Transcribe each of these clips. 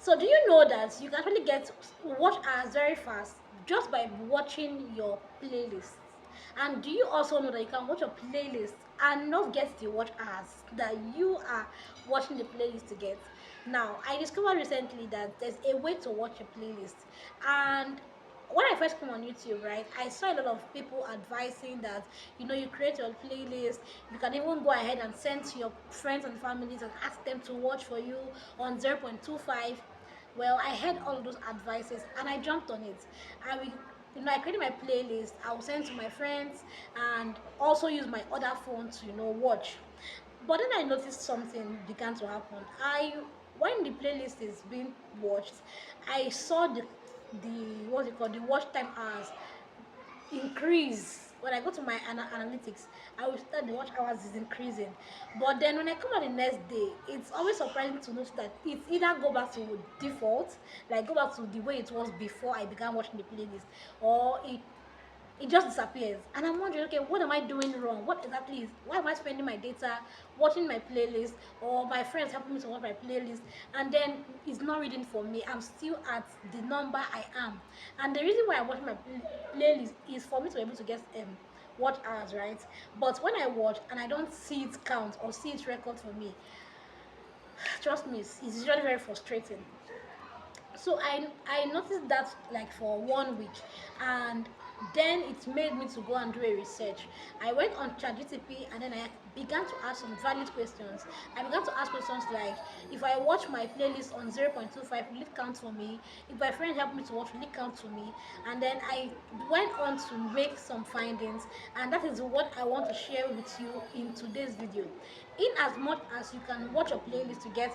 So do you know that you can actually get watch hours very fast just by watching your playlist? And do you also know that you can watch your playlist and not get the watch hours that you are watching the playlist to get? Now, I discovered recently that there's a way to watch a playlist, and when I first came on YouTube, right, I saw a lot of people advising that, you create your playlist. You can even go ahead and send to your friends and families and ask them to watch for you on 0.25. Well, I heard all of those advices and I jumped on it. I will, I created my playlist. I will send to my friends and also use my other phone to, watch. But then I noticed something began to happen. When the playlist is being watched, I saw the what's it called, the watch time hours increase. When I go to my analytics, I will start the watch hours is increasing. But then when I come out the next day, it's always surprising to notice that it's either go back to default, like go back to the way it was before I began watching the playlist, or it just disappears. And I'm wondering, okay, what am I doing wrong? What exactly is, why am I spending my data watching my playlist, or my friends helping me to watch my playlist, and then it's not reading for me? I'm still at the number I am. And the reason why I watch my playlist is for me to be able to get watch hours, right? But when I watch and I don't see it count or see it record for me, trust me, it's usually very frustrating. So I noticed that like for 1 week, and then it made me to go and do a research. I went on ChatGTP and then I began to ask some valid questions. I began to ask questions like, if I watch my playlist on 0.25, will it count for me? If my friend helped me to watch, will it count for me? And then I went on to make some findings, and that is what I want to share with you in today's video. In as much as you can watch your playlist to get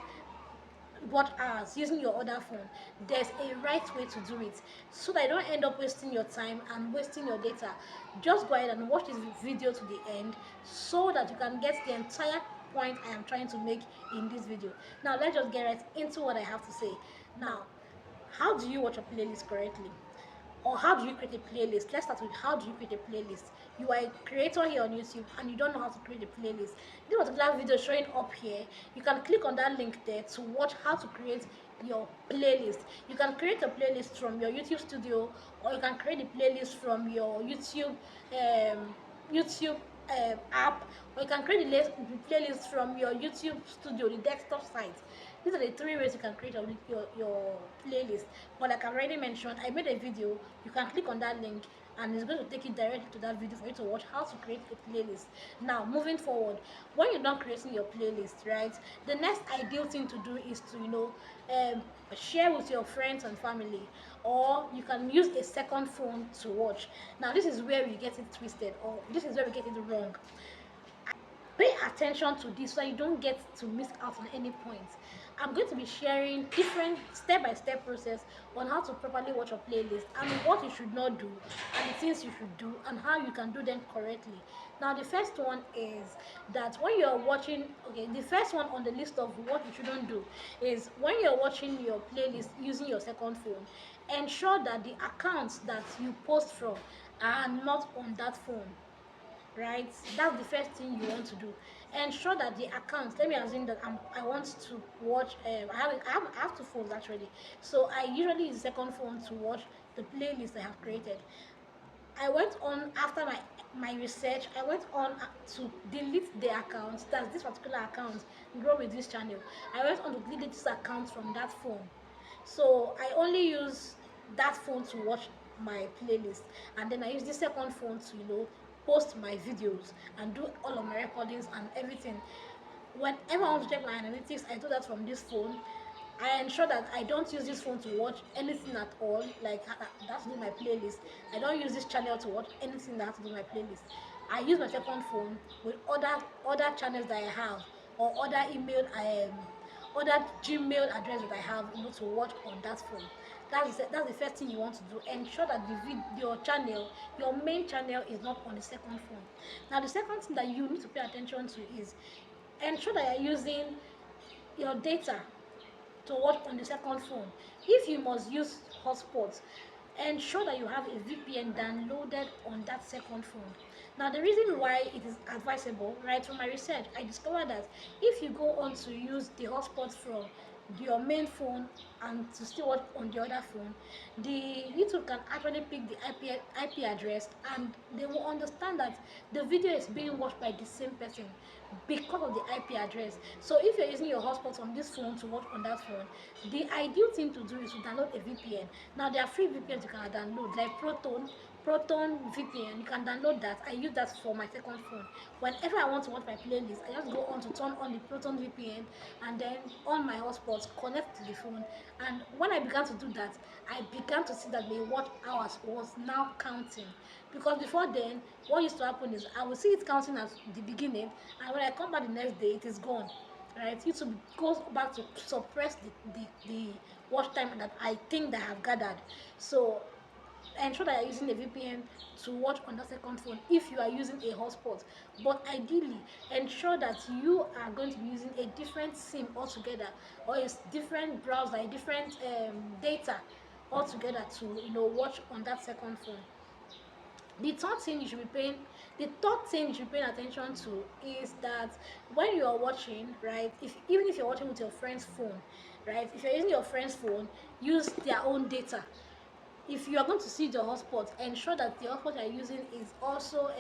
watch hours using your other phone, there's a right way to do it, so that you don't end up wasting your time and wasting your data. Just go ahead and watch this video to the end so that you can get the entire point I am trying to make in this video. Now let's just get right into what I have to say. Now, how do you watch a playlist correctly? Or how do you create a playlist? Let's start with, how do you create a playlist? You are a creator here on YouTube and you don't know how to create a playlist. This particular video showing up here, you can click on that link there to watch how to create your playlist. You can create a playlist from your YouTube studio, or you can create a playlist from your YouTube app, or you can create a playlist from your YouTube studio, the desktop site. These are the three ways you can create your playlist. But like I've already mentioned, I made a video. You can click on that link and it's going to take you directly to that video for you to watch how to create a playlist. Now, moving forward, when you're done creating your playlist, right, the next ideal thing to do is to, share with your friends and family, or you can use a second phone to watch. Now, this is where we get it twisted, or this is where we get it wrong. Pay attention to this so you don't get to miss out on any points. I'm going to be sharing different step-by-step process on how to properly watch your playlist, and what you should not do, and the things you should do, and how you can do them correctly. Now, the first one is that when you're watching, okay, the first one on the list of what you shouldn't do is, when you're watching your playlist using your second phone, ensure that the accounts that you post from are not on that phone, right? That's the first thing you want to do. Ensure that the accounts, let me assume that I want to watch, I have two phones actually, so I usually use the second phone to watch the playlist I have created. I went on after my research. I went on to delete the account, that's this particular account, Grow With This Channel. I went on to delete this account from that phone, so I only use that phone to watch my playlist, and then I use the second phone to, post my videos and do all of my recordings and everything. Whenever I want to check my analytics, I do that from this phone. I ensure that I don't use this phone to watch anything at all, like that's to do my playlist. I don't use this channel to watch anything that has to do my playlist. I use my second phone with other channels that I have, or other Gmail address that I have, to watch on that phone. That's the first thing you want to do. Ensure that your channel, your main channel, is not on the second phone. Now, the second thing that you need to pay attention to is, ensure that you're using your data to watch on the second phone. If you must use hotspots, ensure that you have a VPN downloaded on that second phone. Now, the reason why it is advisable, right, from my research, I discovered that if you go on to use the hotspot from your main phone and to still watch on the other phone, the YouTube can actually pick the IP address, and they will understand that the video is being watched by the same person because of the IP address. So if you're using your hotspot on this phone to watch on that phone, the ideal thing to do is to download a VPN. Now there are free VPNs you can download, like Proton VPN. You can download that. I use that for my second phone. Whenever I want to watch my playlist, I just go on to turn on the Proton VPN and then on my hotspot, connect to the phone. And when I began to do that, I began to see that the watch hours was now counting. Because before then, what used to happen is I would see it counting at the beginning, and when I come back the next day, it is gone. Right? YouTube goes back to suppress the watch time that I think that I have gathered. So ensure that you're using a VPN to watch on the second phone if you are using a hotspot. But ideally, ensure that you are going to be using a different SIM altogether, or a different browser, a different data altogether to watch on that second phone. The third thing you should be paying the third thing you should be paying attention to is that when you are watching, right, if even if you're watching with your friend's phone, right, if you're using your friend's phone, use their own data. If you are going to see the hotspot, ensure that the hotspot you are using is also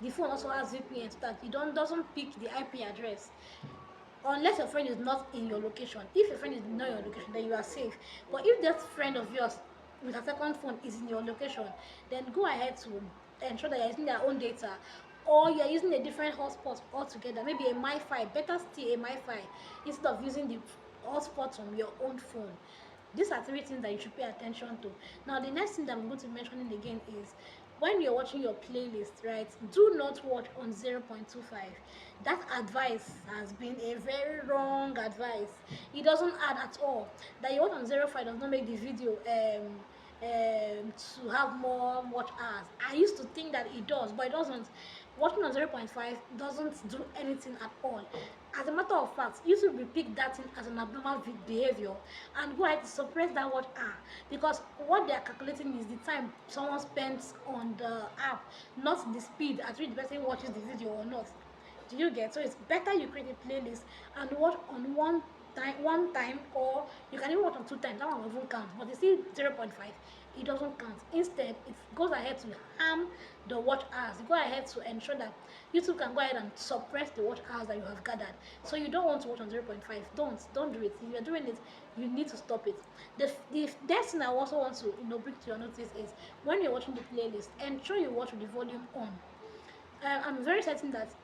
the phone also has VPN, so that it doesn't pick the IP address, unless your friend is not in your location. If your friend is not in your location, then you are safe. But if that friend of yours with a second phone is in your location, then go ahead to ensure that you're using their own data, or you're using a different hotspot altogether, maybe a MiFi, better still a MiFi, instead of using the hotspot from your own phone. These are three things that you should pay attention to. Now, the next thing that I'm going to mention again is when you're watching your playlist, right, do not watch on 0.25. That advice has been a very wrong advice. It doesn't add at all. That you watch on 0.5 does not make the video to have more watch hours. I used to think that it does, but it doesn't. Watching on 0.5 doesn't do anything at all. As a matter of fact, YouTube will pick that thing as an abnormal behavior and go ahead to suppress that watch hour, because what they are calculating is the time someone spends on the app, not the speed at which the person watches the video or not. Do you get? So it's better you create a playlist and watch on one time, or you can even watch on two times. That one will even count. But you see 0.5, it doesn't count. Instead, it goes ahead to harm the watch hours. Go ahead to ensure that YouTube can go ahead and suppress the watch hours that you have gathered. So you don't want to watch on 0.5. Don't do it. If you're doing it, you need to stop it. The next thing I also want to bring to your notice is when you're watching the playlist, ensure you watch with the volume on. I'm very certain that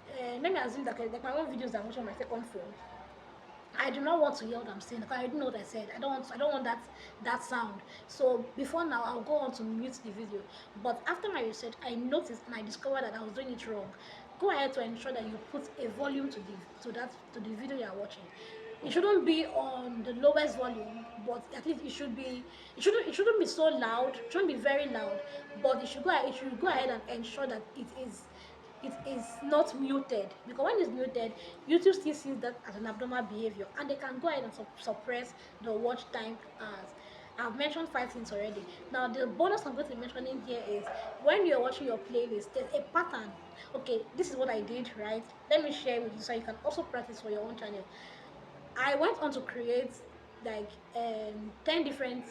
let me assume that like my own videos I'm watching on my second phone, I do not want to hear what I'm saying because I didn't know what I said. I don't want that sound. So before now, I'll go on to mute the video. But after my research, I noticed and I discovered that I was doing it wrong. Go ahead to ensure that you put a volume to the video you are watching. It shouldn't be on the lowest volume, but at least it shouldn't be so loud. It shouldn't be very loud, but it should go ahead and ensure that it is not muted, because when it's muted, YouTube still sees that as an abnormal behavior and they can go ahead and suppress the watch time as I've mentioned 5 things already. Now the bonus I'm going to be mentioning here is when you're watching your playlist, there's a pattern. Okay, this is what I did, right? Let me share with you so you can also practice for your own channel. I went on to create like 10 different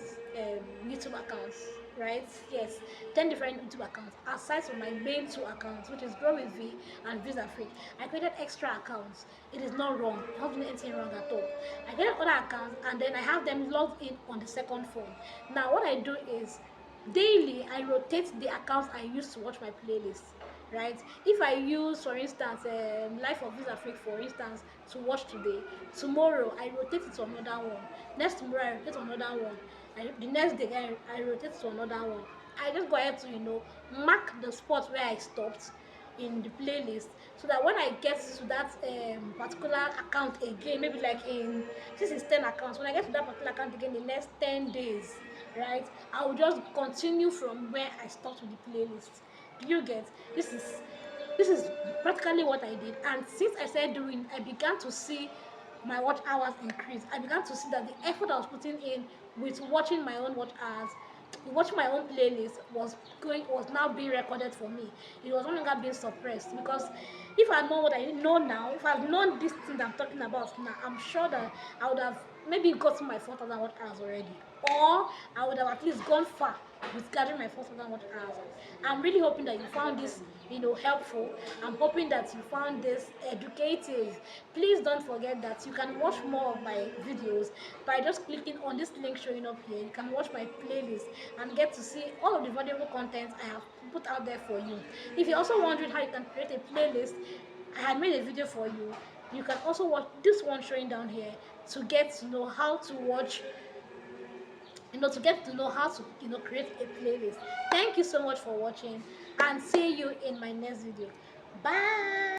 YouTube accounts, right? Yes, 10 different YouTube accounts aside from my main two accounts, which is Grow with V and Visa Free. I created extra accounts. It is not wrong. I haven't done anything wrong at all. I created other accounts and then I have them logged in on the second phone. Now, what I do is daily I rotate the accounts I use to watch my playlist, right? If I use, for instance, Life of Visa Freak, for instance, to watch today, tomorrow I rotate it to another one. Next tomorrow I rotate to another one. The next day I rotate to another one. I just go ahead to mark the spot where I stopped in the playlist, so that when I get to that particular account again, maybe like in this is 10 accounts, when I get to that particular account again the next 10 days, right, I will just continue from where I stopped with the playlist. Do you get? This is practically what I did, and since I started doing, I began to see my watch hours increase. I began to see that the effort I was putting in with watching my own watch hours, watching my own playlist was now being recorded for me. It was no longer being suppressed, because if I know what I know now, if I've known these things I'm talking about now, I'm sure that I would have maybe got my 4,000 watt hours already, or I would have at least gone far with gathering my 4,000 watt hours. I'm really hoping that you found this, helpful. I'm hoping that you found this educative. Please don't forget that you can watch more of my videos by just clicking on this link showing up here. You can watch my playlist and get to see all of the valuable content I have put out there for you. If you're also wondering how you can create a playlist, I had made a video for you. You can also watch this one showing down here to get to know how to watch, to get to know how to, create a playlist. Thank you so much for watching, and see you in my next video. Bye.